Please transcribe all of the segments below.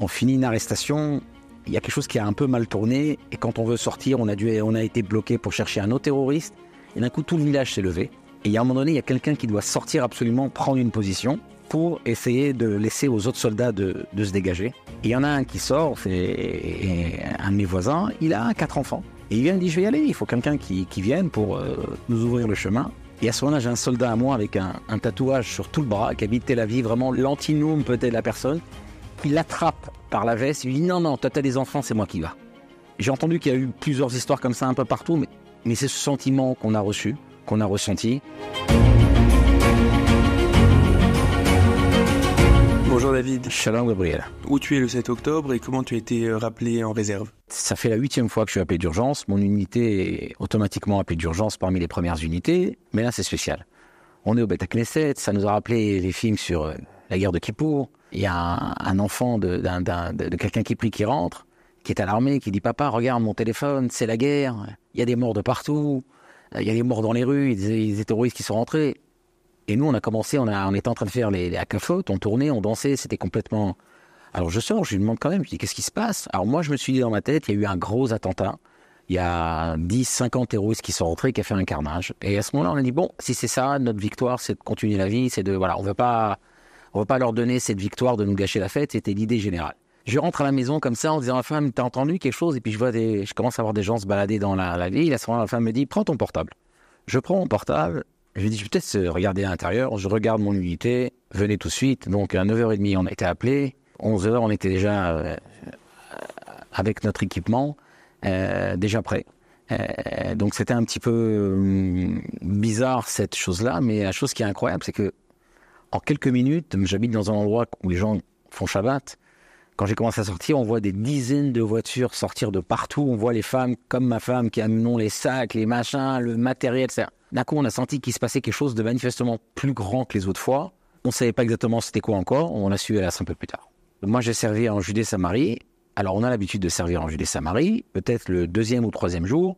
on finit une arrestation, il y a quelque chose qui a un peu mal tourné, et quand on veut sortir, on a été bloqué pour chercher un autre terroriste, et d'un coup, tout le village s'est levé. Et il y a un moment donné, il y a quelqu'un qui doit sortir absolument, prendre une position, pour essayer de laisser aux autres soldats de se dégager. Et il y en a un qui sort, c'est un de mes voisins, il a 4 enfants. Et il vient, il dit, je vais y aller, il faut quelqu'un qui vienne pour nous ouvrir le chemin. Et à ce moment-là, j'ai un soldat à moi avec un tatouage sur tout le bras, qui habite Tel Aviv, vraiment l'antinome peut-être de la personne. Il l'attrape par la veste, il lui dit, non, toi t'as des enfants, c'est moi qui va. J'ai entendu qu'il y a eu plusieurs histoires comme ça un peu partout, mais c'est ce sentiment qu'on a reçu, qu'on a ressenti. Bonjour David. Shalom Gabriel. Où tu es le 7 octobre et comment tu as été rappelé en réserve? Ça fait la 8e fois que je suis appelé d'urgence. Mon unité est automatiquement appelée d'urgence parmi les premières unités. Mais là, c'est spécial. On est au Beth Knesset. Ça nous a rappelé les films sur la guerre de Kippour. Il y a un enfant de quelqu'un qui prie, qui rentre, qui est à l'armée, qui dit « Papa, regarde mon téléphone, c'est la guerre. Il y a des morts de partout. Il y a des morts dans les rues. Il y a des terroristes qui sont rentrés. » Et nous, on a commencé, on était en train de faire les hakafot, on tournait, on dansait, c'était complètement... Alors je sors, je lui demande quand même, je dis, qu'est-ce qui se passe? Alors moi, je me suis dit dans ma tête, il y a eu un gros attentat. Il y a 10, 50 terroristes qui sont rentrés, qui a fait un carnage. Et à ce moment-là, on a dit, bon, si c'est ça, notre victoire, c'est de continuer la vie, c'est de... Voilà, on veut pas leur donner cette victoire de nous gâcher la fête, c'était l'idée générale. Je rentre à la maison comme ça, en disant à la femme, t'as entendu quelque chose? Et puis je commence à voir des gens se balader dans la ville. À ce moment-là, la femme me dit, prends ton portable. Je prends mon portable. Je lui ai dit, je vais peut-être regarder à l'intérieur. Je regarde mon unité, venez tout de suite. Donc à 9h30, on a été appelé. 11h, on était déjà avec notre équipement, déjà prêt. Donc c'était un petit peu bizarre cette chose-là, mais la chose qui est incroyable, c'est que en quelques minutes, j'habite dans un endroit où les gens font Shabbat. Quand j'ai commencé à sortir, on voit des dizaines de voitures sortir de partout. On voit les femmes, comme ma femme, qui amènent les sacs, les machins, le matériel, etc. D'un coup, on a senti qu'il se passait quelque chose de manifestement plus grand que les autres fois. On ne savait pas exactement c'était quoi encore. On a su hélas un peu plus tard. Moi, j'ai servi en Judée-Samarie. Alors, on a l'habitude de servir en Judée-Samarie. Peut-être le 2e ou 3e jour.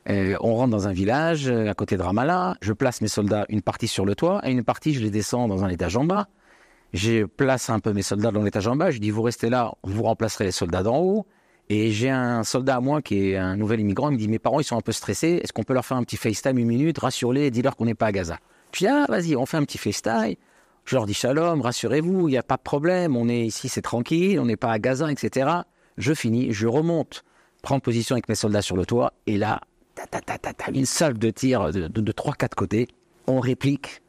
On rentre dans un village à côté de Ramallah. Je place mes soldats une partie sur le toit et une partie, je les descends dans un étage en bas. Je place un peu mes soldats dans l'étage en bas. Je dis, vous restez là, vous remplacerez les soldats d'en haut. Et j'ai un soldat à moi qui est un nouvel immigrant. Il me dit, mes parents, ils sont un peu stressés. Est-ce qu'on peut leur faire un petit FaceTime 1 minute? Rassure-les, dis-leur qu'on n'est pas à Gaza. Je dis, vas-y, on fait un petit FaceTime. Je leur dis, shalom, rassurez-vous, il n'y a pas de problème. On est ici, c'est tranquille. On n'est pas à Gaza, etc. Je finis, je remonte, prendre position avec mes soldats sur le toit. Et là, une salve de tir de 3-4 côtés. On réplique.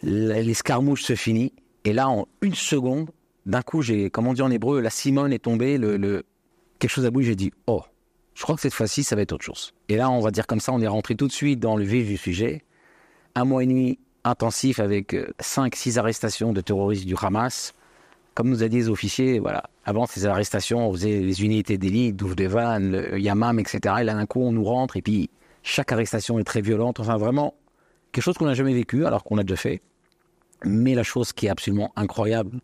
L'escarmouche se finit. Et là, en 1 seconde, d'un coup, comme on dit en hébreu, la Simone est tombée, quelque chose a bougé, j'ai dit « Oh, je crois que cette fois-ci, ça va être autre chose. » Et là, on va dire comme ça, on est rentré tout de suite dans le vif du sujet. 1 mois et demi intensif avec 5-6 arrestations de terroristes du Hamas. Comme nous a dit les officiers, voilà, avant ces arrestations, on faisait les unités d'élite, Douvdevan, le Yamam, etc. Et là, d'un coup, on nous rentre et puis chaque arrestation est très violente. Enfin, vraiment, quelque chose qu'on n'a jamais vécu alors qu'on l'a déjà fait. Mais la chose qui est absolument incroyable,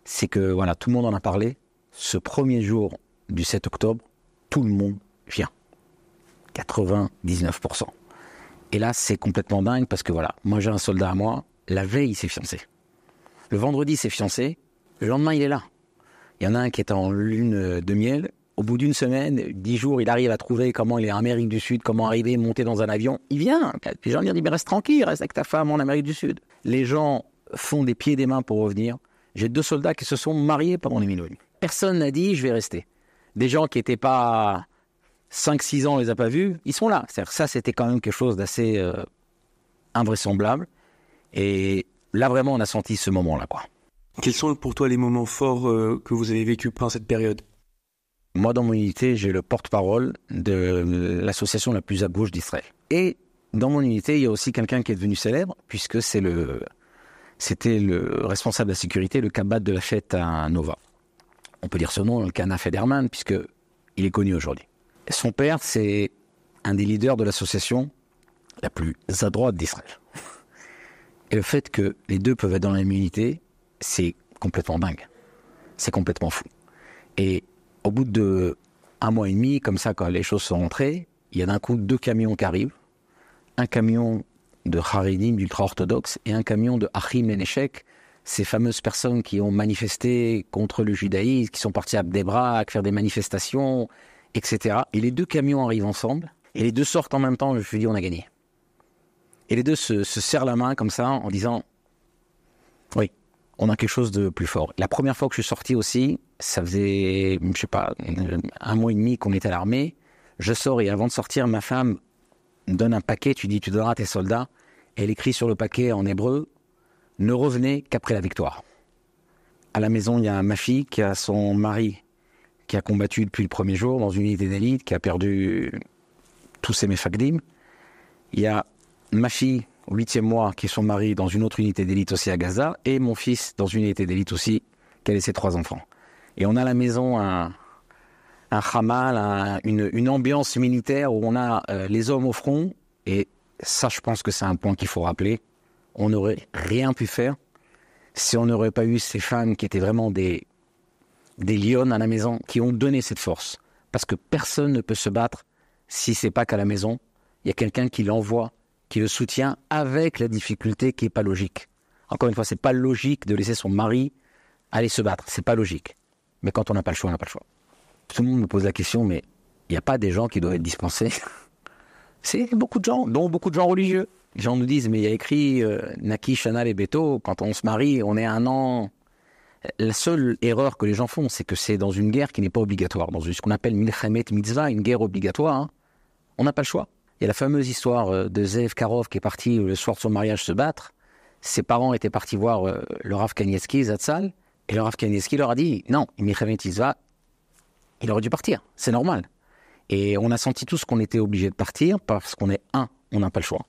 c'est que, voilà, tout le monde en a parlé. Ce premier jour du 7 octobre, tout le monde vient. 99%. Et là, c'est complètement dingue parce que, voilà, moi j'ai un soldat à moi, la veille, il s'est fiancé. Le vendredi, il s'est fiancé. Le lendemain, il est là. Il y en a un qui est en lune de miel. Au bout d'1 semaine, 10 jours, il arrive à trouver comment il est en Amérique du Sud, comment arriver, monter dans un avion. Il vient. Les gens lui disent, mais reste tranquille, reste avec ta femme en Amérique du Sud. Les gens font des pieds et des mains pour revenir. J'ai 2 soldats qui se sont mariés pendant les minuit. Personne n'a dit, je vais rester. Des gens qui n'étaient pas 5-6 ans, on les a pas vus, ils sont là. C'est-à-dire, ça, c'était quand même quelque chose d'assez invraisemblable. Et là, vraiment, on a senti ce moment-là, quoi. Quels sont pour toi les moments forts que vous avez vécus pendant cette période? Moi, dans mon unité, j'ai le porte-parole de l'association la plus à gauche d'Israël. Et dans mon unité, il y a aussi quelqu'un qui est devenu célèbre, puisque c'était le responsable de la sécurité, le Kabbat de la fête à Nova. On peut dire ce nom, le Kana Federman, puisqu'il est connu aujourd'hui. Son père, c'est un des leaders de l'association la plus à droite d'Israël. Et le fait que les deux peuvent être dans la même unité, c'est complètement dingue. C'est complètement fou. Et au bout de 1 mois et demi, comme ça, quand les choses sont rentrées, il y a d'un coup 2 camions qui arrivent. Un camion de Haredim, d'ultra-orthodoxes, et un camion de Achim Meneshek, ces fameuses personnes qui ont manifesté contre le judaïsme, qui sont partis à Bnei-Brak, faire des manifestations, etc. Et les deux camions arrivent ensemble, et les deux sortent en même temps, je me suis dit, on a gagné. Et les deux se serrent la main comme ça, en disant, oui, on a quelque chose de plus fort. La première fois que je suis sorti aussi, ça faisait, je sais pas, 1 mois et demi qu'on était à l'armée. Je sors et avant de sortir, ma femme me donne un paquet, tu donneras à tes soldats. Elle écrit sur le paquet en hébreu, ne revenez qu'après la victoire. À la maison, il y a ma fille qui a son mari qui a combattu depuis le premier jour dans une unité d'élite, qui a perdu tous ses mefakdim. Il y a ma fille, au 8e mois, qui est son mari dans une autre unité d'élite aussi à Gaza, et mon fils dans une unité d'élite aussi, qui a laissé 3 enfants. Et on a à la maison un hamal, une ambiance militaire où on a les hommes au front, et ça, je pense que c'est un point qu'il faut rappeler. On n'aurait rien pu faire si on n'aurait pas eu ces femmes qui étaient vraiment des lionnes à la maison, qui ont donné cette force. Parce que personne ne peut se battre si c'est pas qu'à la maison, il y a quelqu'un qui l'envoie, qui le soutient avec la difficulté qui n'est pas logique. Encore une fois, c'est pas logique de laisser son mari aller se battre. C'est pas logique. Mais quand on n'a pas le choix, on n'a pas le choix. Tout le monde me pose la question, mais il n'y a pas des gens qui doivent être dispensés. C'est beaucoup de gens, dont beaucoup de gens religieux. Les gens nous disent, mais il y a écrit Naki, Shana et Beto, quand on se marie, on est 1 an. La seule erreur que les gens font, c'est que c'est dans une guerre qui n'est pas obligatoire, dans ce qu'on appelle Milchemet Mitzvah, une guerre obligatoire. Hein. On n'a pas le choix. Il y a la fameuse histoire de Zev Karov qui est parti le soir de son mariage se battre. Ses parents étaient partis voir le Rav Kanievski, Zatzal, et le Rav Kanievski leur a dit, non, Milchemet Mitzvah, il aurait dû partir, c'est normal. Et on a senti tous qu'on était obligé de partir parce qu'on est on n'a pas le choix.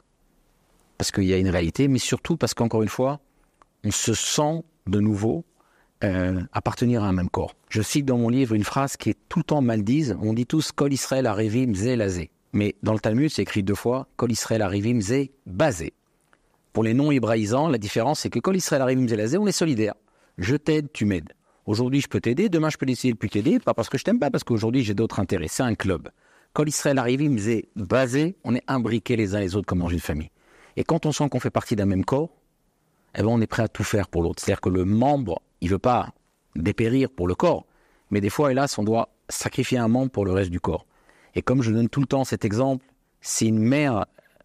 Parce qu'il y a une réalité, mais surtout parce qu'encore une fois, on se sent de nouveau appartenir à un même corps. Je cite dans mon livre une phrase qui est tout le temps mal dise. On dit tous « Kol Israël arivim ze lazé ». Mais dans le Talmud, c'est écrit 2 fois « Kol Israël arivim ze basé ». Pour les non-hébraïsants, la différence, c'est que « Kol Israël arivim ze lazé », on est solidaire. Je t'aide, tu m'aides. Aujourd'hui, je peux t'aider, demain, je peux décider de plus t'aider, pas parce que je t'aime, pas parce qu'aujourd'hui, j'ai d'autres intérêts. C'est un club. Kol Israël arivim ze basé, on est imbriqués les uns les autres comme dans une famille. Et quand on sent qu'on fait partie d'un même corps, eh ben on est prêt à tout faire pour l'autre. C'est-à-dire que le membre, il ne veut pas dépérir pour le corps, mais des fois, hélas, on doit sacrifier un membre pour le reste du corps. Et comme je donne tout le temps cet exemple, si une mère,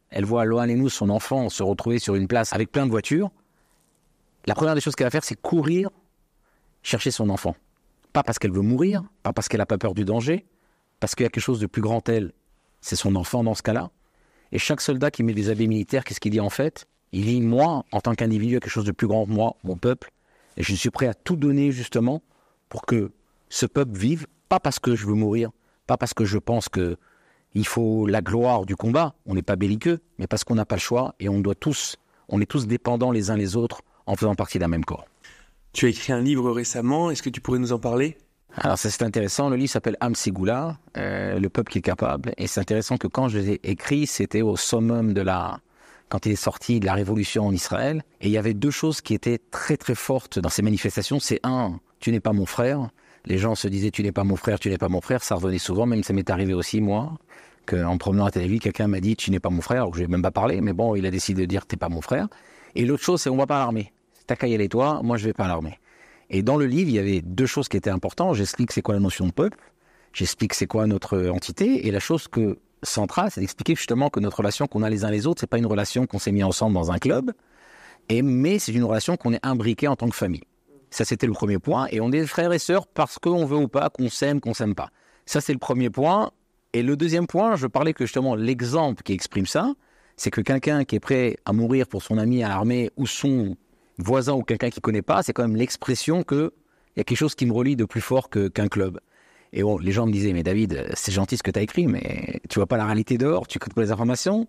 elle voit Lohan et nous, son enfant, se retrouver sur une place avec plein de voitures, la première des choses qu'elle va faire, c'est courir chercher son enfant. Pas parce qu'elle veut mourir, pas parce qu'elle n'a pas peur du danger, parce qu'il y a quelque chose de plus grand elle, c'est son enfant dans ce cas-là. Et chaque soldat qui met des habits militaires, qu'est-ce qu'il dit en fait ? Il dit, moi, en tant qu'individu, il y a quelque chose de plus grand que moi, mon peuple, et je suis prêt à tout donner justement pour que ce peuple vive, pas parce que je veux mourir, pas parce que je pense qu'il faut la gloire du combat, on n'est pas belliqueux, mais parce qu'on n'a pas le choix et on est tous dépendants les uns les autres en faisant partie d'un même corps. Tu as écrit un livre récemment, est-ce que tu pourrais nous en parler ? Alors ça c'est intéressant, le livre s'appelle Am Ségoula, le peuple qui est capable, et c'est intéressant que quand je l'ai écrit, c'était au summum quand il est sorti de la révolution en Israël, et il y avait 2 choses qui étaient très très fortes dans ces manifestations, c'est tu n'es pas mon frère, les gens se disaient tu n'es pas mon frère, ça revenait souvent, même ça m'est arrivé aussi moi, qu'en promenant à Tel Aviv, quelqu'un m'a dit tu n'es pas mon frère, alors que je n'ai même pas parlé, mais bon, il a décidé de dire t'es pas mon frère, et l'autre chose c'est on va pas à l'armée, t'as qu'à y aller toi, moi je vais pas à l'armée. Et dans le livre, il y avait 2 choses qui étaient importantes. J'explique c'est quoi la notion de peuple, j'explique c'est quoi notre entité, et la chose centrale, c'est d'expliquer justement que notre relation qu'on a les uns les autres, c'est pas une relation qu'on s'est mis ensemble dans un club, mais c'est une relation qu'on est imbriqué en tant que famille. Ça, c'était le premier point. Et on est frères et sœurs parce qu'on veut ou pas, qu'on s'aime pas. Ça, c'est le premier point. Et le deuxième point, je parlais que justement l'exemple qui exprime ça, c'est que quelqu'un qui est prêt à mourir pour son ami à l'armée ou son voisin ou quelqu'un qu'il connaît pas, c'est quand même l'expression qu'il y a quelque chose qui me relie de plus fort qu'un club. Et bon, les gens me disaient, mais David, c'est gentil ce que tu as écrit, mais tu vois pas la réalité dehors, tu crées les informations.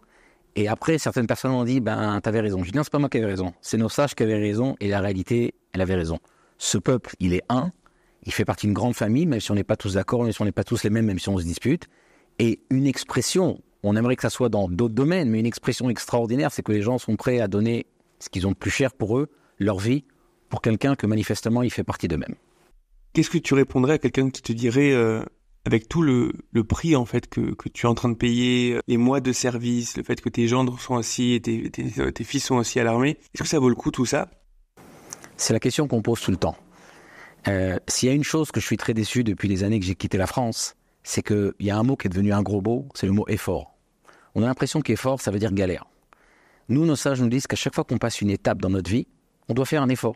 Et après, certaines personnes ont dit, t'avais raison. Je dis, non, c'est pas moi qui avais raison. C'est nos sages qui avaient raison, et la réalité, elle avait raison. Ce peuple, il est il fait partie d'une grande famille, même si on n'est pas tous d'accord, même si on n'est pas tous les mêmes, même si on se dispute. Et une expression, on aimerait que ça soit dans d'autres domaines, mais une expression extraordinaire, c'est que les gens sont prêts à donner ce qu'ils ont de plus cher pour eux, leur vie, pour quelqu'un que manifestement, il fait partie d'eux-mêmes. Qu'est-ce que tu répondrais à quelqu'un qui te dirait, avec tout le prix en fait que tu es en train de payer, les mois de service, le fait que tes gendres sont assis et tes fils sont assis à l'armée, est-ce que ça vaut le coup tout ça ? C'est la question qu'on pose tout le temps. S'il y a une chose que je suis très déçu depuis les années que j'ai quitté la France, c'est qu'il y a un mot qui est devenu un gros mot, c'est le mot effort. On a l'impression qu'effort, ça veut dire galère. Nous, nos sages nous disent qu'à chaque fois qu'on passe une étape dans notre vie, on doit faire un effort.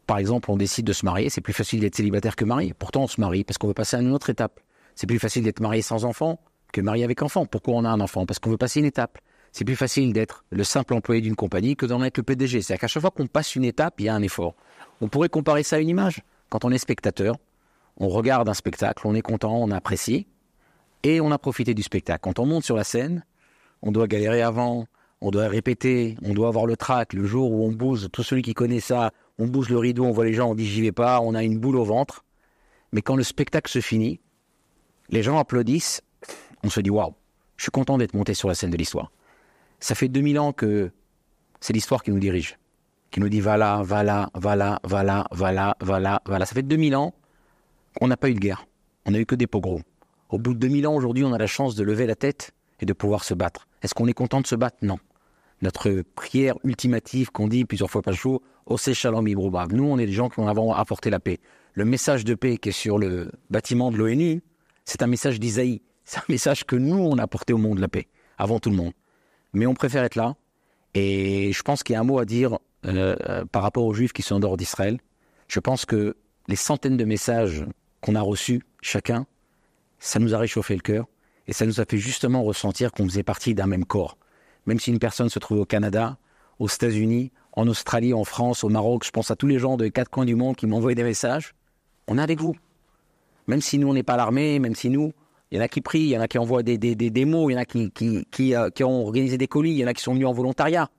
Par exemple, on décide de se marier, c'est plus facile d'être célibataire que marié. Pourtant, on se marie parce qu'on veut passer à une autre étape. C'est plus facile d'être marié sans enfant que marié avec enfant. Pourquoi on a un enfant? Parce qu'on veut passer une étape. C'est plus facile d'être le simple employé d'une compagnie que d'en être le PDG. C'est-à-dire qu'à chaque fois qu'on passe une étape, il y a un effort. On pourrait comparer ça à une image. Quand on est spectateur, on regarde un spectacle, on est content, on apprécie, et on a profité du spectacle. Quand on monte sur la scène, on doit galérer avant, on doit répéter, on doit avoir le trac. Le jour où on bouge, tout celui qui connaît ça, on bouge le rideau, on voit les gens, on dit j'y vais pas, on a une boule au ventre. Mais quand le spectacle se finit, les gens applaudissent, on se dit waouh, je suis content d'être monté sur la scène de l'histoire. Ça fait 2000 ans que c'est l'histoire qui nous dirige, qui nous dit va là, va là, va là, va là, va là, va là, va là. Ça fait 2000 ans qu'on n'a pas eu de guerre, on n'a eu que des pogroms. Au bout de 2000 ans, aujourd'hui, on a la chance de lever la tête et de pouvoir se battre. Est-ce qu'on est content de se battre? Non. Notre prière ultimative qu'on dit plusieurs fois par jour, Oseh Shalom Ibroubav. Nous, on est des gens qui avons apporté la paix. Le message de paix qui est sur le bâtiment de l'ONU, c'est un message d'Isaïe. C'est un message que nous, on a apporté au monde, la paix, avant tout le monde. Mais on préfère être là. Et je pense qu'il y a un mot à dire par rapport aux Juifs qui sont en dehors d'Israël. Je pense que les centaines de messages qu'on a reçus, chacun, ça nous a réchauffé le cœur. Et ça nous a fait justement ressentir qu'on faisait partie d'un même corps. Même si une personne se trouve au Canada, aux États-Unis, en Australie, en France, au Maroc, je pense à tous les gens des 4 coins du monde qui m'envoient des messages, on est avec vous. Même si nous, on n'est pas l'armée, même si nous, il y en a qui prient, il y en a qui envoient des mots, il y en a qui ont organisé des colis, il y en a qui sont venus en volontariat.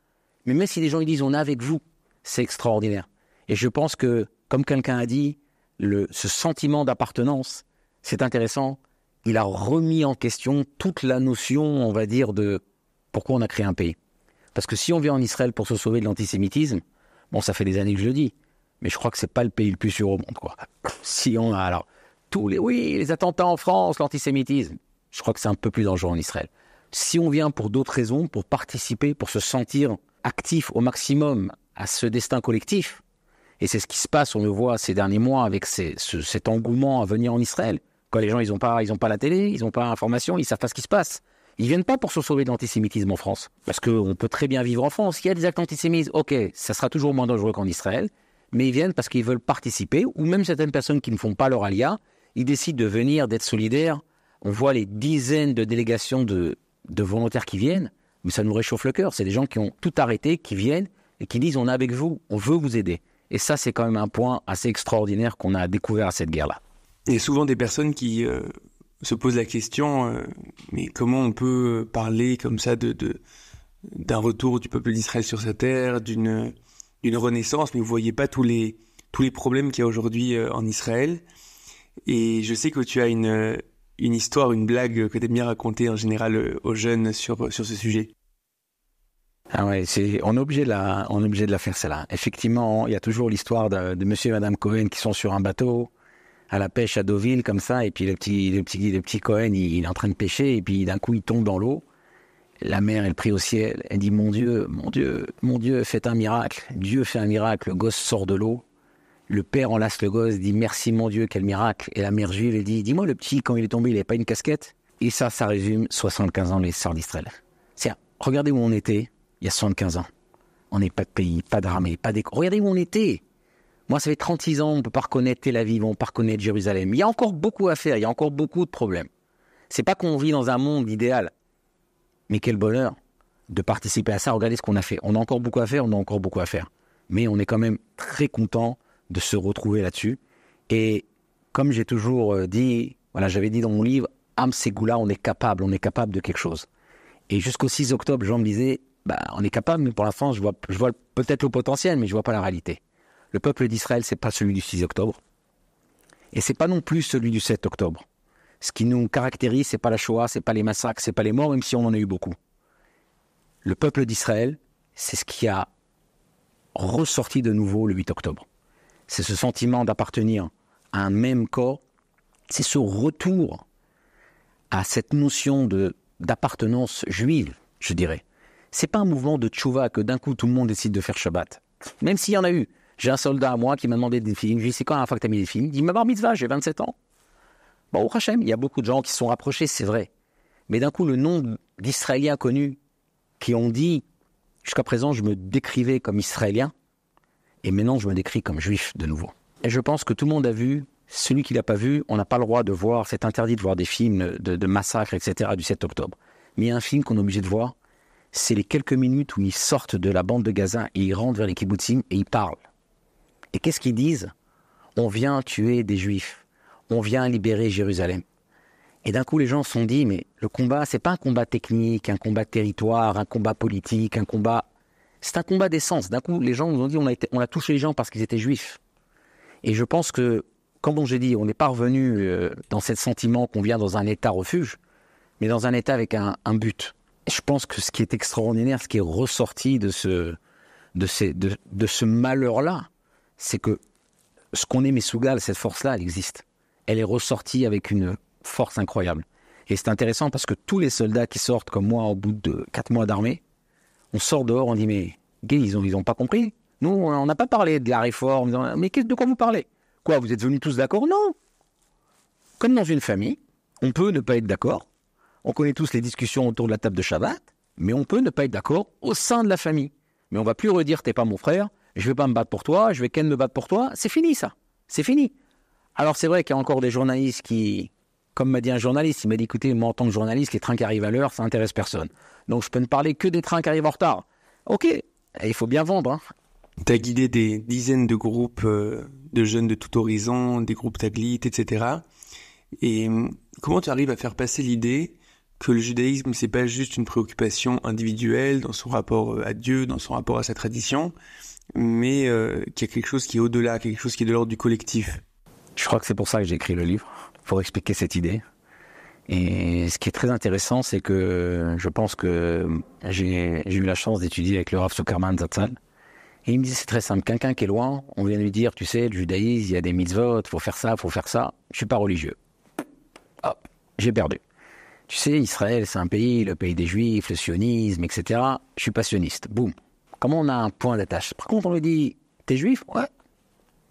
Mais même si les gens ils disent on est avec vous, c'est extraordinaire. Et je pense que, comme quelqu'un a dit, ce sentiment d'appartenance, c'est intéressant. Il a remis en question toute la notion, on va dire, de pourquoi on a créé un pays. Parce que si on vient en Israël pour se sauver de l'antisémitisme, bon, ça fait des années que je le dis, mais je crois que c'est pas le pays le plus sûr au monde, quoi. Si on a, alors, les attentats en France, l'antisémitisme, je crois que c'est un peu plus dangereux en Israël. Si on vient pour d'autres raisons, pour participer, pour se sentir actif au maximum à ce destin collectif, et c'est ce qui se passe, on le voit ces derniers mois avec cet engouement à venir en Israël. Quand les gens, ils ont pas la télé, ils n'ont pas l'information, ils savent pas ce qui se passe. Ils viennent pas pour se sauver de l'antisémitisme en France. Parce qu'on peut très bien vivre en France. Il y a des actes antisémites, ok, ça sera toujours moins dangereux qu'en Israël. Mais ils viennent parce qu'ils veulent participer, ou même certaines personnes qui ne font pas leur alia, ils décident de venir, d'être solidaires. On voit les dizaines de délégations de volontaires qui viennent, mais ça nous réchauffe le cœur. C'est des gens qui ont tout arrêté, qui viennent et qui disent on est avec vous, on veut vous aider. Et ça, c'est quand même un point assez extraordinaire qu'on a découvert à cette guerre-là. Il y a souvent des personnes qui se posent la question, mais comment on peut parler comme ça d'un retour du peuple d'Israël sur sa terre, d'une renaissance, mais vous voyez pas tous les problèmes qu'il y a aujourd'hui en Israël. Et je sais que tu as une histoire, une blague que tu aimes bien raconter en général aux jeunes sur ce sujet. Ah ouais, on est obligé de la faire celle-là. Effectivement, il y a toujours l'histoire de monsieur et madame Cohen qui sont sur un bateau à la pêche à Deauville comme ça, et puis le petit Cohen, il est en train de pêcher, et puis d'un coup il tombe dans l'eau. La mère, elle prie au ciel, elle dit mon Dieu, faites un miracle. Dieu fait un miracle, le gosse sort de l'eau. Le père enlace le gosse, dit merci mon Dieu, quel miracle. Et la mère juive, elle dit dis-moi le petit, quand il est tombé, il n'avait pas une casquette. Et ça résume 75 ans de l'histoire d'Israël. Regardez où on était il y a 75 ans. On n'est pas de pays, pas d'armée, pas d'école. Regardez où on était. Moi, ça fait 36 ans, on ne peut pas reconnaître Tel Aviv, on ne peut pas reconnaître Jérusalem. Il y a encore beaucoup à faire, il y a encore beaucoup de problèmes. C'est pas qu'on vit dans un monde idéal. Mais quel bonheur de participer à ça. Regardez ce qu'on a fait. On a encore beaucoup à faire, on a encore beaucoup à faire. Mais on est quand même très content de se retrouver là-dessus. Et comme j'ai toujours dit, j'avais dit dans mon livre, Am Ségoula, on est capable de quelque chose. Et jusqu'au 6 octobre, les gens me disaient, on est capable, mais pour l'instant, je vois peut-être le potentiel, mais je ne vois pas la réalité. Le peuple d'Israël, c'est pas celui du 6 octobre. Et c'est pas non plus celui du 7 octobre. Ce qui nous caractérise, c'est pas la Shoah, c'est pas les massacres, c'est pas les morts, même si on en a eu beaucoup. Le peuple d'Israël, c'est ce qui a ressorti de nouveau le 8 octobre. C'est ce sentiment d'appartenir à un même corps, c'est ce retour à cette notion d'appartenance juive, je dirais. C'est pas un mouvement de tchouva que d'un coup tout le monde décide de faire Shabbat. Même s'il y en a eu. J'ai un soldat à moi qui m'a demandé des films. Je lui ai dit, c'est quand la fois que tu as mis des films? Il dit, ma bar mitzvah, j'ai 27 ans. Bon, au Hachem, il y a beaucoup de gens qui se sont rapprochés, c'est vrai. Mais d'un coup, le nombre d'Israéliens connus qui ont dit, jusqu'à présent, je me décrivais comme Israélien, et maintenant, je me décris comme juif de nouveau. Et je pense que tout le monde a vu, celui qui ne l'a pas vu, on n'a pas le droit de voir, c'est interdit de voir des films de massacres, etc., du 7 octobre. Mais il y a un film qu'on est obligé de voir, c'est les quelques minutes où ils sortent de la bande de Gaza et ils rentrent vers les kibbutzim et ils parlent. Et qu'est-ce qu'ils disent? On vient tuer des juifs, on vient libérer Jérusalem. Et d'un coup, les gens se sont dit, mais le combat, c'est pas un combat technique, un combat de territoire, un combat politique, un combat... C'est un combat d'essence. D'un coup, les gens nous ont dit, on a touché les gens parce qu'ils étaient juifs. Et je pense que, comme j'ai dit, on n'est pas revenu dans ce sentiment qu'on vient dans un état refuge, mais dans un état avec un but. Et je pense que ce qui est extraordinaire, ce qui est ressorti de ce malheur-là, c'est que ce qu'on est Mesougal, cette force-là, elle existe. Elle est ressortie avec une force incroyable. Et c'est intéressant parce que tous les soldats qui sortent comme moi au bout de 4 mois d'armée, on sort dehors, on dit mais ils ont pas compris. Nous, on n'a pas parlé de la réforme. Mais de quoi vous parlez? Quoi, vous êtes venus tous d'accord? Non. Comme dans une famille, on peut ne pas être d'accord. On connaît tous les discussions autour de la table de Shabbat, mais on peut ne pas être d'accord au sein de la famille. Mais on va plus redire t'es pas mon frère, je vais pas me battre pour toi, je vais Ken me battre pour toi. C'est fini ça. C'est fini. Alors c'est vrai qu'il y a encore des journalistes qui... Comme m'a dit un journaliste, il m'a dit, écoutez, moi en tant que journaliste, les trains qui arrivent à l'heure, ça n'intéresse personne. Donc je peux ne parler que des trains qui arrivent en retard. Ok, il faut bien vendre. Hein. Tu as guidé des dizaines de groupes de jeunes de tout horizon, des groupes Taglit, etc. Et comment tu arrives à faire passer l'idée que le judaïsme, c'est pas juste une préoccupation individuelle dans son rapport à Dieu, dans son rapport à sa tradition, mais qu'il y a quelque chose qui est au-delà, quelque chose qui est de l'ordre du collectif? Je crois que c'est pour ça que j'ai écrit le livre, pour expliquer cette idée. Et ce qui est très intéressant, c'est que je pense que j'ai eu la chance d'étudier avec le Rav Zuckerman Zatzal. Et il me dit, c'est très simple, quelqu'un qui est loin, on vient lui dire, tu sais, le judaïsme, il y a des mitzvot, il faut faire ça, je suis pas religieux. Hop, j'ai perdu. Tu sais, Israël, c'est un pays, le pays des Juifs, le sionisme, etc. Je suis pas sioniste. Boum. Comment on a un point d'attache? Par contre, on lui dit, t'es juif? Ouais.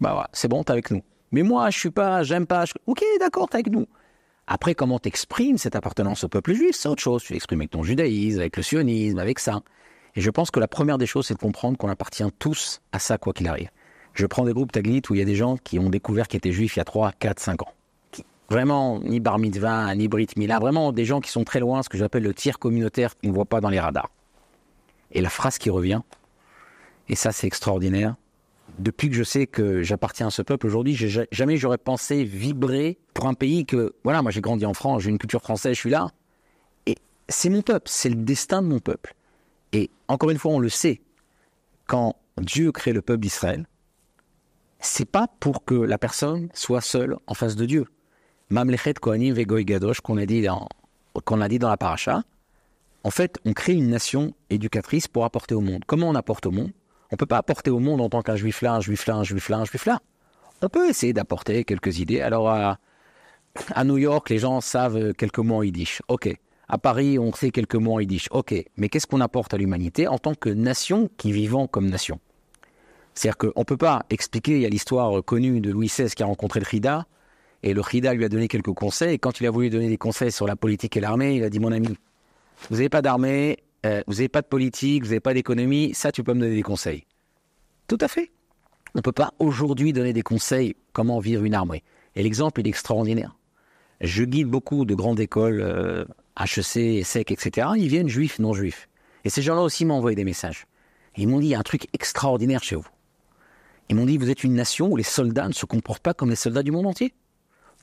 Bah ouais, c'est bon, t'es avec nous. Mais moi, je suis pas, j'aime pas. Ok, d'accord, t'es avec nous. Après, comment t'exprimes cette appartenance au peuple juif, c'est autre chose. Tu l'exprimes avec ton judaïsme, avec le sionisme, avec ça. Et je pense que la première des choses, c'est de comprendre qu'on appartient tous à ça, quoi qu'il arrive. Je prends des groupes Taglit où il y a des gens qui ont découvert qu'ils étaient juifs il y a 3, 4, 5 ans. Vraiment, ni bar mitzvah, ni brit mila, vraiment des gens qui sont très loin, ce que j'appelle le tiers communautaire qu'on ne voit pas dans les radars. Et la phrase qui revient, et ça c'est extraordinaire, depuis que je sais que j'appartiens à ce peuple aujourd'hui, jamais j'aurais pensé vibrer pour un pays que, voilà, moi j'ai grandi en France, j'ai une culture française, je suis là, et c'est mon peuple, c'est le destin de mon peuple. Et encore une fois, on le sait, quand Dieu crée le peuple d'Israël, c'est pas pour que la personne soit seule en face de Dieu. Mamlechet Kohanim Vegoy Gadosh, qu'on a dit dans la paracha, en fait, on crée une nation éducatrice pour apporter au monde. Comment on apporte au monde? On ne peut pas apporter au monde en tant qu'un juif là, un juif là, un juif là, un juif là. On peut essayer d'apporter quelques idées. Alors, à New York, les gens savent quelques mots en yiddish. Ok. À Paris, on sait quelques mots en yiddish. Ok. Mais qu'est-ce qu'on apporte à l'humanité en tant que nation qui vivant comme nation? C'est-à-dire qu'on ne peut pas expliquer, il y a l'histoire connue de Louis XVI qui a rencontré le Chida, et le Chida lui a donné quelques conseils, et quand il a voulu donner des conseils sur la politique et l'armée, il a dit, mon ami, vous n'avez pas d'armée, vous n'avez pas de politique, vous n'avez pas d'économie, ça tu peux me donner des conseils. Tout à fait. On ne peut pas aujourd'hui donner des conseils comment vivre une armée. Et l'exemple est extraordinaire. Je guide beaucoup de grandes écoles, HEC, ESSEC, etc. Ils viennent juifs, non juifs. Et ces gens-là aussi m'ont envoyé des messages. Et ils m'ont dit, il y a un truc extraordinaire chez vous. Ils m'ont dit, vous êtes une nation où les soldats ne se comportent pas comme les soldats du monde entier.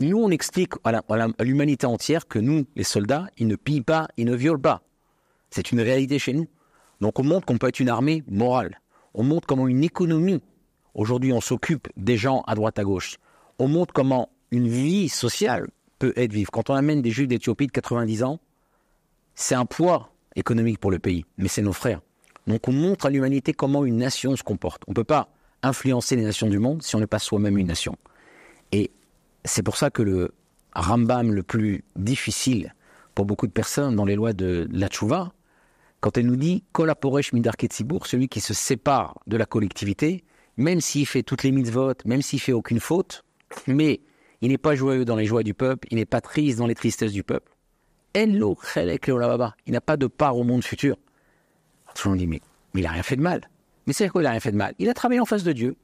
Nous, on explique à l'humanité entière que nous, les soldats, ils ne pillent pas, ils ne violent pas. C'est une réalité chez nous. Donc on montre qu'on peut être une armée morale. On montre comment une économie, aujourd'hui on s'occupe des gens à droite à gauche. On montre comment une vie sociale peut être vive. Quand on amène des juifs d'Éthiopie de 90 ans, c'est un poids économique pour le pays, mais c'est nos frères. Donc on montre à l'humanité comment une nation se comporte. On ne peut pas influencer les nations du monde si on n'est pas soi-même une nation. Et c'est pour ça que le Rambam le plus difficile pour beaucoup de personnes dans les lois de la Tchouva, quand elle nous dit « Kol haporesh midar ketzibour », celui qui se sépare de la collectivité, même s'il fait toutes les mitzvot, même s'il fait aucune faute, mais il n'est pas joyeux dans les joies du peuple, il n'est pas triste dans les tristesses du peuple. Il n'a pas de part au monde futur. Tout le monde dit, mais il n'a rien fait de mal. Mais c'est quoi, il n'a rien fait de mal? Il a travaillé en face de Dieu.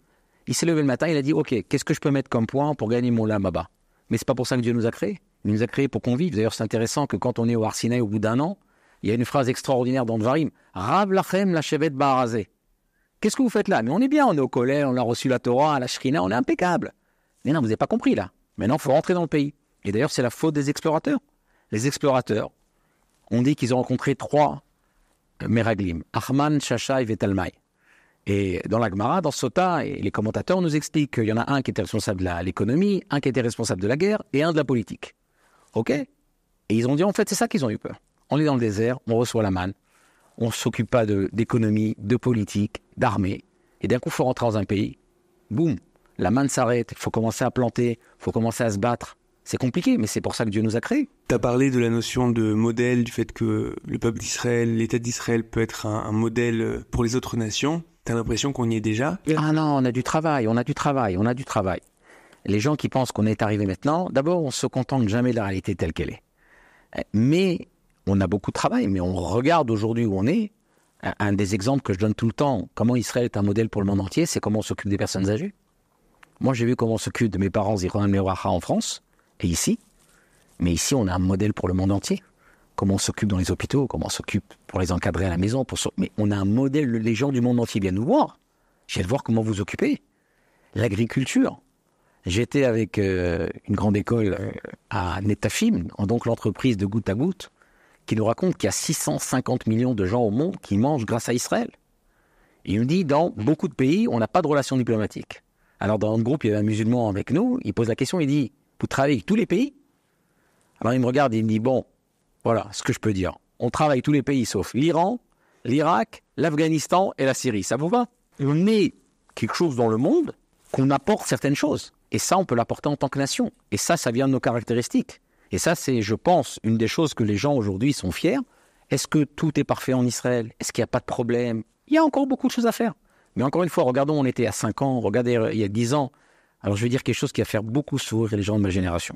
Il s'est levé le matin, il a dit, ok, qu'est-ce que je peux mettre comme point pour gagner mon Olam Haba? Mais c'est pas pour ça que Dieu nous a créés. Il nous a créés pour qu'on vive. D'ailleurs, c'est intéressant que quand on est au Har Sinaï au bout d'un an, il y a une phrase extraordinaire dans Dvarim. Rav lachem la shevet ba'arazé. Qu'est-ce que vous faites là? Mais on est bien, on est au collège, on a reçu la Torah, la Shrina, on est impeccable. Mais non, vous n'avez pas compris là. Maintenant, il faut rentrer dans le pays. Et d'ailleurs, c'est la faute des explorateurs. Les explorateurs, on dit qu'ils ont rencontré 3 Meraglim, Ahman, Shashai et Talmaï. Et dans la Gemara, dans Sota, et les commentateurs nous expliquent qu'il y en a un qui était responsable de l'économie, un qui était responsable de la guerre et un de la politique. Ok? Et ils ont dit, en fait, c'est ça qu'ils ont eu peur. On est dans le désert, on reçoit la manne, on ne s'occupe pas d'économie, de politique, d'armée. Et d'un coup, il faut rentrer dans un pays. Boum, la manne s'arrête, il faut commencer à planter, il faut commencer à se battre. C'est compliqué, mais c'est pour ça que Dieu nous a créés. Tu as parlé de la notion de modèle, du fait que le peuple d'Israël, l'État d'Israël peut être un modèle pour les autres nations. Tu as l'impression qu'on y est déjà? Ah non, on a du travail. Les gens qui pensent qu'on est arrivé maintenant, d'abord, on se contente jamais de la réalité telle qu'elle est. Mais on a beaucoup de travail, mais on regarde aujourd'hui où on est. Un des exemples que je donne tout le temps, comment Israël est un modèle pour le monde entier, c'est comment on s'occupe des personnes âgées. Moi, j'ai vu comment on s'occupe de mes parents Zichronam Livracha en France, et ici. Mais ici, on a un modèle pour le monde entier. Comment on s'occupe dans les hôpitaux, comment on s'occupe pour les encadrer à la maison. Mais on a un modèle, les gens du monde entier viennent nous voir. Je viens de voir comment vous occupez. L'agriculture. J'étais avec une grande école à Netafim, donc l'entreprise de goutte à goutte, qui nous raconte qu'il y a 650 millions de gens au monde qui mangent grâce à Israël. Et il nous dit, dans beaucoup de pays, on n'a pas de relations diplomatiques. Alors dans notre groupe, il y avait un musulman avec nous, il pose la question, il dit, vous travaillez avec tous les pays? Alors il me regarde et il me dit, bon, voilà ce que je peux dire. On travaille avec tous les pays sauf l'Iran, l'Irak, l'Afghanistan et la Syrie. Ça vous va? On est quelque chose dans le monde qu'on apporte certaines choses. Et ça, on peut l'apporter en tant que nation. Et ça vient de nos caractéristiques. Et ça, c'est, je pense, une des choses que les gens aujourd'hui sont fiers. Est-ce que tout est parfait en Israël? Est-ce qu'il n'y a pas de problème? Il y a encore beaucoup de choses à faire. Mais encore une fois, regardons, on était à 5 ans, regardez, il y a 10 ans. Alors je vais dire quelque chose qui va faire beaucoup sourire les gens de ma génération.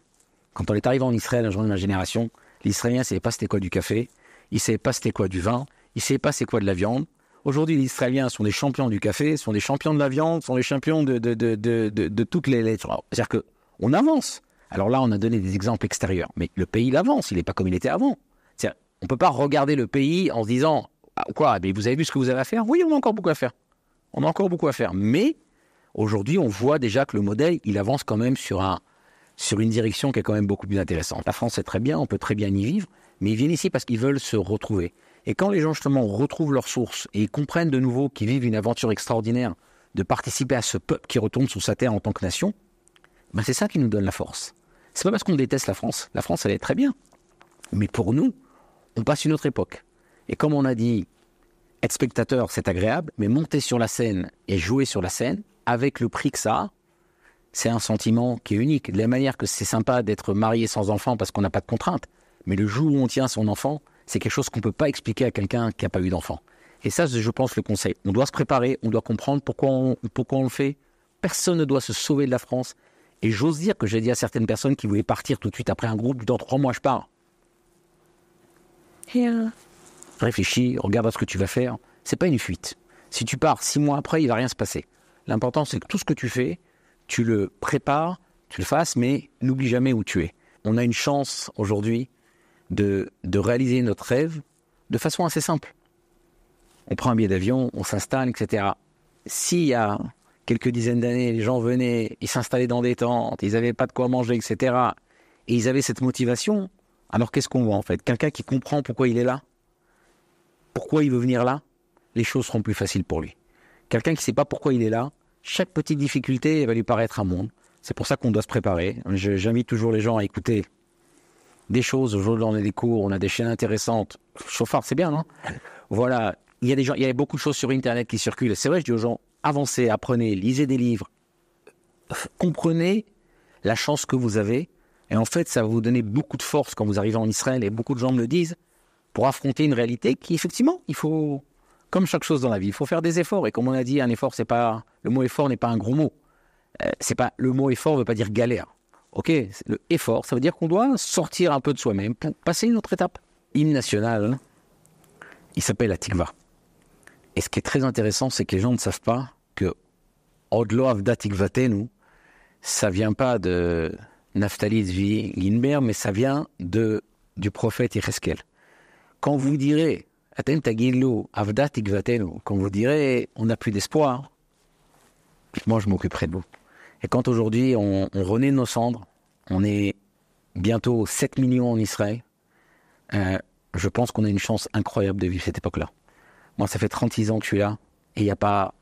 Quand on est arrivé en Israël, les gens de ma génération, l'Israélien ne savait pas c'était quoi du café, il ne savait pas c'était quoi du vin, il ne savait pas c'est quoi de la viande. Aujourd'hui, les Israéliens sont des champions du café, sont des champions de la viande, sont des champions de toutes les lettres. C'est-à-dire qu'on avance. Alors là, on a donné des exemples extérieurs. Mais le pays, il avance, il n'est pas comme il était avant. C'est-à-dire, on ne peut pas regarder le pays en se disant « Quoi, mais vous avez vu ce que vous avez à faire ?» Oui, on a encore beaucoup à faire. On a encore beaucoup à faire. Mais aujourd'hui, on voit déjà que le modèle, il avance quand même sur une direction qui est quand même beaucoup plus intéressante. La France, c'est très bien, on peut très bien y vivre, mais ils viennent ici parce qu'ils veulent se retrouver. Et quand les gens, justement, retrouvent leurs sources et comprennent de nouveau qu'ils vivent une aventure extraordinaire de participer à ce peuple qui retourne sur sa terre en tant que nation, ben c'est ça qui nous donne la force. C'est pas parce qu'on déteste la France. La France, elle est très bien. Mais pour nous, on passe une autre époque. Et comme on a dit, être spectateur, c'est agréable, mais monter sur la scène et jouer sur la scène, avec le prix que ça a, c'est un sentiment qui est unique. De la manière que c'est sympa d'être marié sans enfant parce qu'on n'a pas de contraintes. Mais le jour où on tient son enfant, c'est quelque chose qu'on ne peut pas expliquer à quelqu'un qui n'a pas eu d'enfant. Et ça, je pense, le conseil. On doit se préparer, on doit comprendre pourquoi on le fait. Personne ne doit se sauver de la France. Et j'ose dire que j'ai dit à certaines personnes qui voulaient partir tout de suite après un groupe, dans 3 mois, je pars. Réfléchis, regarde à ce que tu vas faire. C'est pas une fuite. Si tu pars 6 mois après, il ne va rien se passer. L'important, c'est que tout ce que tu fais, tu le prépares, tu le fasses, mais n'oublie jamais où tu es. On a une chance aujourd'hui de réaliser notre rêve de façon assez simple. On prend un billet d'avion, on s'installe, etc. S'il y a quelques dizaines d'années, les gens venaient, ils s'installaient dans des tentes, ils n'avaient pas de quoi manger, etc. Et ils avaient cette motivation, alors qu'est-ce qu'on voit en fait? Quelqu'un qui comprend pourquoi il est là, pourquoi il veut venir là, les choses seront plus faciles pour lui. Quelqu'un qui ne sait pas pourquoi il est là, chaque petite difficulté va lui paraître un monde. C'est pour ça qu'on doit se préparer. J'invite toujours les gens à écouter des choses. Aujourd'hui, on a des cours, on a des chaînes intéressantes. Chauffard, c'est bien, non? Voilà. Il y a beaucoup de choses sur Internet qui circulent. C'est vrai, je dis aux gens, avancez, apprenez, lisez des livres. Comprenez la chance que vous avez. Et en fait, ça va vous donner beaucoup de force quand vous arrivez en Israël. Et beaucoup de gens me le disent, pour affronter une réalité qui, effectivement, il faut comme chaque chose dans la vie, il faut faire des efforts. Et comme on a dit, un effort, le mot effort n'est pas un gros mot. Le mot effort ne veut pas dire galère. Ok, le effort, ça veut dire qu'on doit sortir un peu de soi-même pour passer une autre étape. Hymne national, il s'appelle la Tikva. Et ce qui est très intéressant, c'est que les gens ne savent pas que Odlo Avda Tikvatenu, ça vient pas de Naftali Zvi Ginber, mais ça vient du prophète Yecheskel. Quand vous direz Aten Tagillu Avda Tikvatenu, quand vous direz on n'a plus d'espoir, moi je m'occuperai de vous. Et quand aujourd'hui on renaît de nos cendres, on est bientôt 7 millions en Israël, je pense qu'on a une chance incroyable de vivre cette époque-là. Moi, ça fait 36 ans que je suis là, et il n'y a pas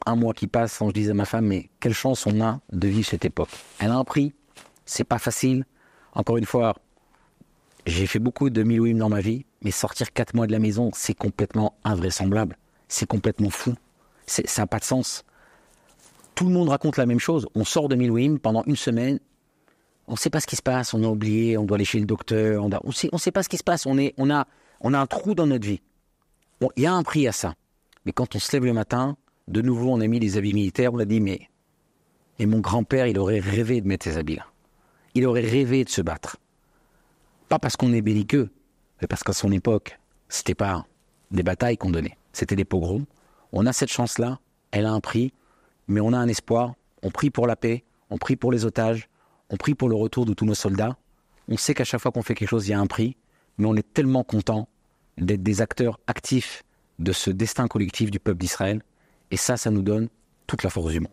un mois qui passe sans que je dise à ma femme, mais quelle chance on a de vivre cette époque. Elle a un prix, c'est pas facile. Encore une fois, j'ai fait beaucoup de Milouim dans ma vie, mais sortir 4 mois de la maison, c'est complètement invraisemblable. C'est complètement fou. Ça n'a pas de sens. Tout le monde raconte la même chose. On sort de Milouim pendant une semaine, on ne sait pas ce qui se passe, on a oublié, on doit aller chez le docteur, on ne sait pas ce qui se passe, on a un trou dans notre vie. Bon, il y a un prix à ça. Mais quand on se lève le matin, de nouveau, on a mis les habits militaires, on a dit, mais mon grand-père, il aurait rêvé de mettre ces habits-là. Il aurait rêvé de se battre. Pas parce qu'on est belliqueux, mais parce qu'à son époque, c'était pas des batailles qu'on donnait, c'était des pogroms. On a cette chance-là, elle a un prix, mais on a un espoir. On prie pour la paix, on prie pour les otages, on prie pour le retour de tous nos soldats. On sait qu'à chaque fois qu'on fait quelque chose, il y a un prix, mais on est tellement content d'être des acteurs actifs de ce destin collectif du peuple d'Israël. Et ça nous donne toute la force du monde.